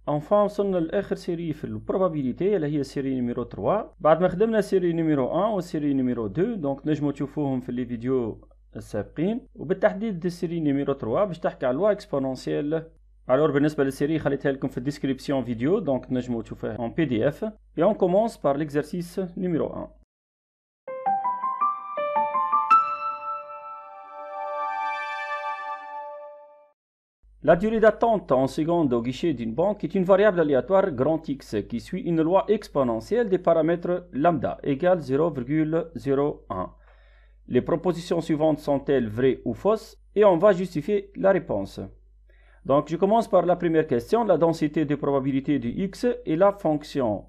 enfin وصلنا لاخر سيري في البروبابيليتي اللي هي سيري نيميرو 3. بعد ما خدمنا سيري نيميرو 1 وسيري نيميرو 2 دونك نجمو تشوفوهم في لي فيديو السابقين، وبالتحديد دي سيري نيميرو 3 باش تحكي على لوا اكسبونونسيال. الور بالنسبه للسيري خليتها لكم في الديسكريبسيون فيديو دونك نجمو تشوفوها en PDF. Et on commence par l'exercice numéro 1. La durée d'attente en secondes au guichet d'une banque est une variable aléatoire grand X qui suit une loi exponentielle des paramètres lambda égale 0,01. Les propositions suivantes sont-elles vraies ou fausses? Et on va justifier la réponse. Donc je commence par la première question. La densité de probabilité de X est la fonction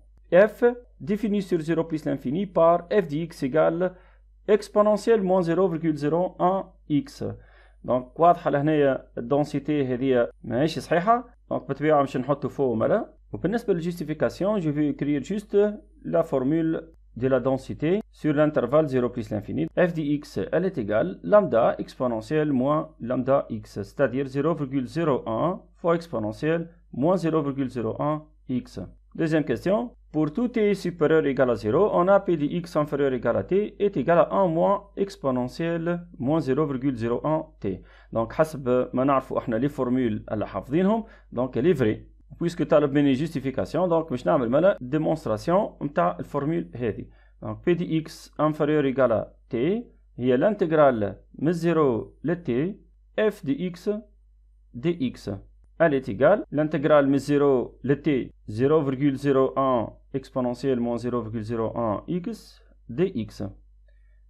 f définie sur 0 plus l'infini par f de x égale exponentielle moins 0,01x. دونك واضحة لهنايا الدونسيتي هذه ماهيش صحيحة، دونك بالطبيعة باش نحطو فوق ملا. وبالنسبة للجيستيفيكاسيون جو في écrire juste la formule de la densité sur l'intervalle 0 plus l'infini. f de x elle est égale lambda exponentielle moins lambda x, c'est-à-dire 0,01 fois exponentielle moins 0,01x. Deuxième question. Pour tout t supérieur ou égal à 0, on a p de x inférieur ou égal à t est égal à 1 moins exponentielle moins 0,01t. Donc, حسب ما نعرفوا احنا les formules اللي حافظينهم، donc elle est vraie. Puisque طالب مني justification, donc باش نعمل مالا démonstration نتاع الفورمول هذه. Donc p de x inférieur ou égal à t هي l'intégrale من 0 ل t f de x dx. Elle est égale l'intégrale من 0 ل t 0,01 exponentielle moins 0,01x dx.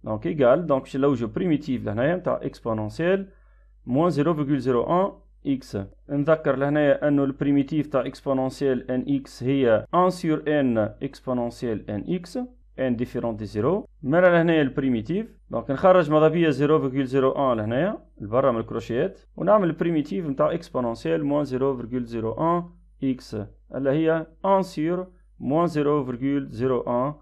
Donc égal, donc je l'ai au primitif لهنايا نتاع exponentielle moins 0,01x. نذكر لهنايا انه البريميتيف تاع exponentielle nx هي 1 sur n exponentielle nx n différent de 0. مالا لهنايا البريميتيف، دونك نخرج ماذا بيا 0,01 لهنايا لبرا من الكروشيات، ونعمل البريميتيف نتاع exponentielle moins 0,01x اللي هي 1 sur moins 0,01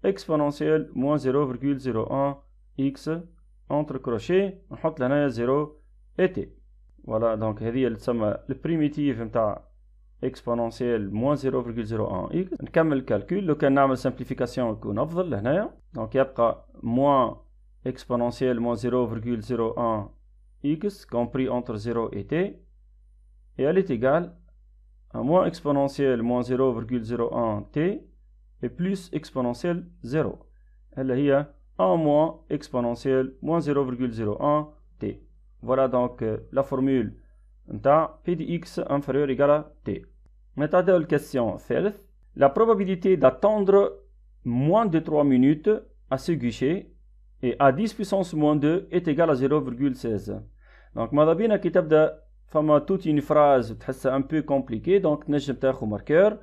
exponentielle moins 0,01x entre crochet نحط لهنايا 0 et t. Voilà, donc هذه اللي تسمى البريميتيف نتاع exponentielle moins 0,01x. نكمل الكالكول. لو كان نعمل simplification يكون أفضل لهنايا. donc يبقى moins exponentielle moins 0,01x compris entre 0 et t. Et elle est égale à moins exponentielle moins 0,01t et plus exponentielle 0. Elle est 1 moins exponentielle moins 0,01t. Voilà donc la formule نتاع p de x inférieur égal à t. Maintenant, question ثالث. La probabilité d'attendre moins de 3 minutes à ce guichet et à 10 puissance moins 2 est égale à 0,16. Donc ماذا بينا كي تبدا فما toute une phrase تحسها un peu compliquée، donc تنجم تاخذ ماركور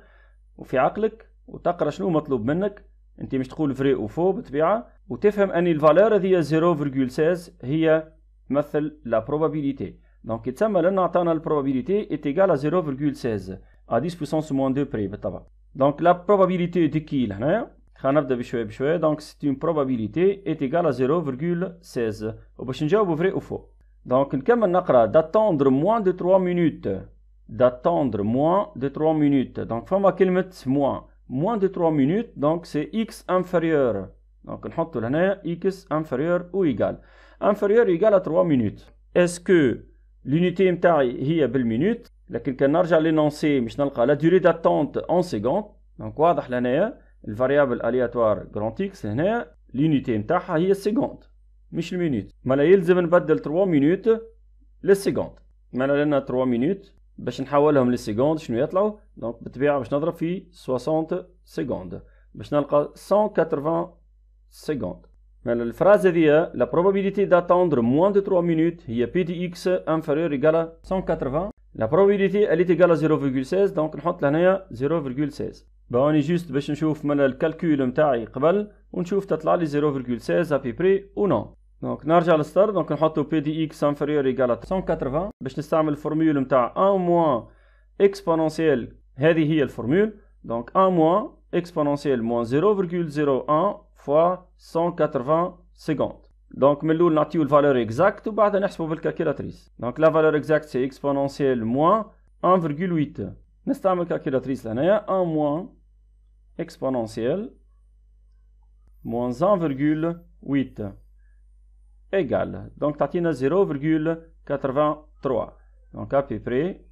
وفي عقلك وتقرا شنو مطلوب منك. انت مش تقول فري او فو بالطبيعه، وتفهم ان الفالور هذه 0,16 هي تمثل لا probabilité. Donc يتسمى لنا عطانا البروبابيليتي est égale à 0,16 à 10 puissance moins 2 près بالطبع. Donc la probabilité de كي لهنا خلينا نبدا بشويه بشويه. donc c'est une probabilité est égale à 0,16 وباش نجاوبوا فري او فو. donc نكمل نقرا d'attendre moins de 3 minutes. d'attendre moins de 3 minutes. donc فما كلمه moins de 3 minutes, donc c'est x inférieur. donc نحطوا لهنا x inférieur ou égal. inférieur égal à 3 minutes. est-ce que l'unité متاعي هي بالمينوت؟ لكن كان نرجع لنونسي مش نلقى la durée d'attente en secondes. donc واضح لهنايا الفاريابل aléatoire grand x هنا l'unité متاعها هي السكوند مش المينوت. مالا يلزم نبدل 3 minutes للسكوند. مالا لنا 3 minutes باش نحولهم للسكوند شنو يطلعوا؟ دونك بالطبيعه باش نضرب في 60 سكوند باش نلقى 180 سكوند. مالا الفراز هذه la probabilité d'attendre moins de 3 minutes هي p de x inférieur égal à 180. la probabilité elle est égale à 0,16 donc نحط لهنايا 0,16. باني جوست باش نشوف مالا الكالكول نتاعي قبل ونشوف تطلع لي 0,16 à peu près ou non. دونك نرجع للستار. دونك نحطو p de x inférieur égal à 180 باش نستعمل الفورمول نتاع 1 moins exponentielle. هذه هي الفورمول. دونك 1 moins exponentielle moins 0,01 fois 180 secondes. Donc من الأول نعطيو الفالور exact وبعدها نحسبو بالكالكولاتريس. Donc la valeur exacte c'est exponentielle moins 1,8. نستعمل كالكولاتريس لهنايا 1 موان exponentielle moins 1,8 égale donc تعطينا 0,83 donc à peu près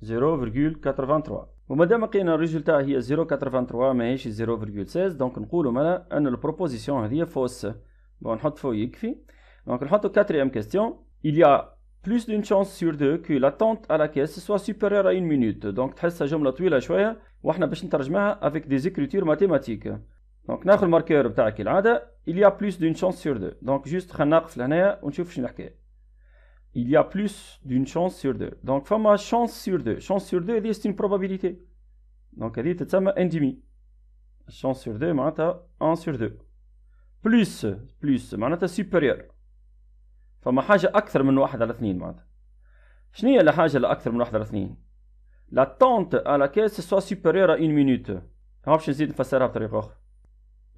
0,83 ومادام لقينا الريزلتا هي 0,83 ماهيش 0,16 دونك نقولوا مالا ان البروبوزيسيون هذه فوس. بون نحط فوق يكفي. دونك نحطوا quatrième question. Il y a plus d'une chance sur deux que l'attente à la caisse soit supérieure à 1 minute. دونك تحسها جملة طويلة شوية واحنا باش نترجمها avec des écritures mathématiques. دونك ناخذ الماركير بتاعك كالعادة. Il y a plus d'une chance sur deux. دونك جوست خلينا نقف لهنايا ونشوف شنو الحكاية. Il y a plus d'une chance sur deux. Donc, فما chance sur deux. Chance sur deux, c'est une probabilité. Donc, هذه تتسمى 1/2. Chance sur deux معناتها 1 sur 2. Plus معناتها supérieur. فما حاجة أكثر من 1 على 2 معناتها. شنو هي الحاجة الأكثر من 1 على 2؟ L'attente à la caisse soit supérieure à 1 minute. ها باش نزيد نفسرها بطريقة أخرى.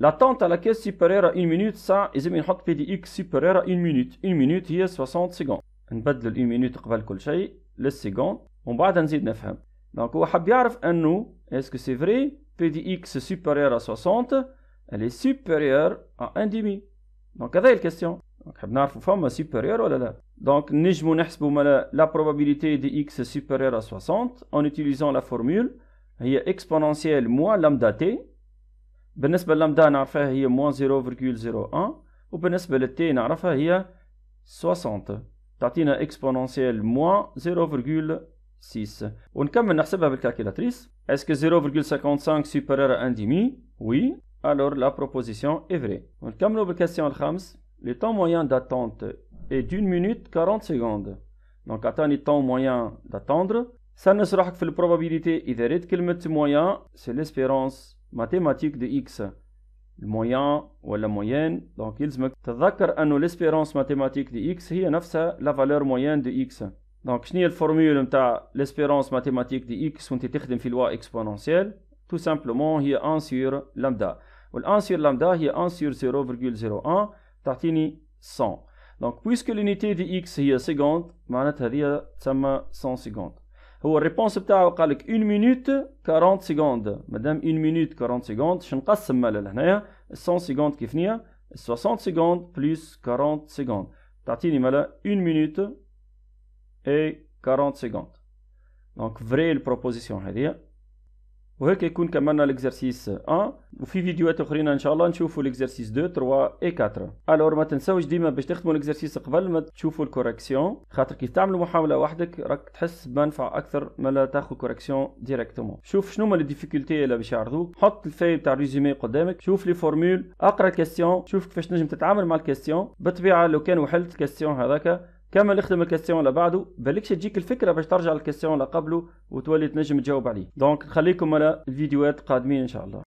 L'attente à la caisse supérieure à 1 minute, ça لازم نحط بي دي إكس supérieure à 1 minute. 1 minute هي 60 secondes. نبدل ال 1 minute قبل كل شيء للسيكوند ومن بعدها نزيد نفهم. دونك هو حاب يعرف انه اسكو سي فري بي دي اكس سوبيريور ا 60 elle est supérieure à 1/2. دونك هذا هي الكاستيون. دونك حاب نعرفوا فما سوبيريور ولا لا. دونك نجموا نحسبوا مالا لا probabilité دي اكس سوبيريور ا 60 en utilisant la formule هي اكسبونونسيال موان لامدا تي. بالنسبه للامدا نعرفها هي موان 0,01 وبالنسبه للتي نعرفها هي 60. تعطينا اكسبونونسيال موان 0,6 ونكمل نحسبها بالكالكولاتريس. اسكو 0,55 supérieur à 1/2؟ Oui. Alors la proposition est vraie. ونكملوا بالكاستيون الخامس. Le temps moyen d'attente est d'1 minute 40 secondes. Donc عطاني temps moyen d'attendre. سنشرحك في البروبابيليتي إذا ريت كلمة moyen c'est l'espérance mathématique de x. المويان ولا موين. دونك يلزمك تتذكر انه ليسبيرونس ماتيماتيك دي اكس هي نفسها لا فالور موين دي اكس. دونك شنو هي الفورمول نتاع ليسبيرونس ماتيماتيك دي اكس وانت تخدم في لوا اكسبونونسيال؟ تو سامبلومون هي 1 سور لامدا، وال 1 سور لامدا هي 1 سور 0,01 تعطيني 100. دونك بويسك لونيتي دي اكس هي سيكوند معناتها هذه تسمى 100 سيكوند. هو الريبونس بتاعه قال لك 1 minute 40 سكوند. مادام 1 minute 40 سكوند باش نقسم مالا لهنايا 100 سكوند كيف نيا 60 سكوند بلس 40 سكوند تعطيني مالا 1 minute et 40 سكوند. دونك فري البروبوزيسيون هذه. وهيك يكون كملنا الاكزرسيس 1 وفي فيديوهات اخرين ان شاء الله نشوفوا الاكزرسيس 2 3 اي 4. الور ما تنساوش ديما باش تخدموا الاكزرسيس قبل ما تشوفوا الكوريكسيون، خاطر كي تعملوا محاوله وحدك راك تحس بمنفعه اكثر ما لا تاخذ كوريكسيون ديريكتومون. شوف شنو هما لي ديفيكولتي اللي باش يعرضوك، حط الفاي تاع الريزومي قدامك، شوف لي فورمول، اقرا الكاستيون، شوف كيفاش نجم تتعامل مع الكاستيون. بالطبيعه لو كان وحلت الكاستيون هذاك كمل اخدم الكاستيون اللي بعده، بالكش تجيك الفكره باش ترجع للكاستيون اللي قبله وتولي تنجم تجاوب عليه. دونك نخليكم على الفيديوهات قادمين ان شاء الله.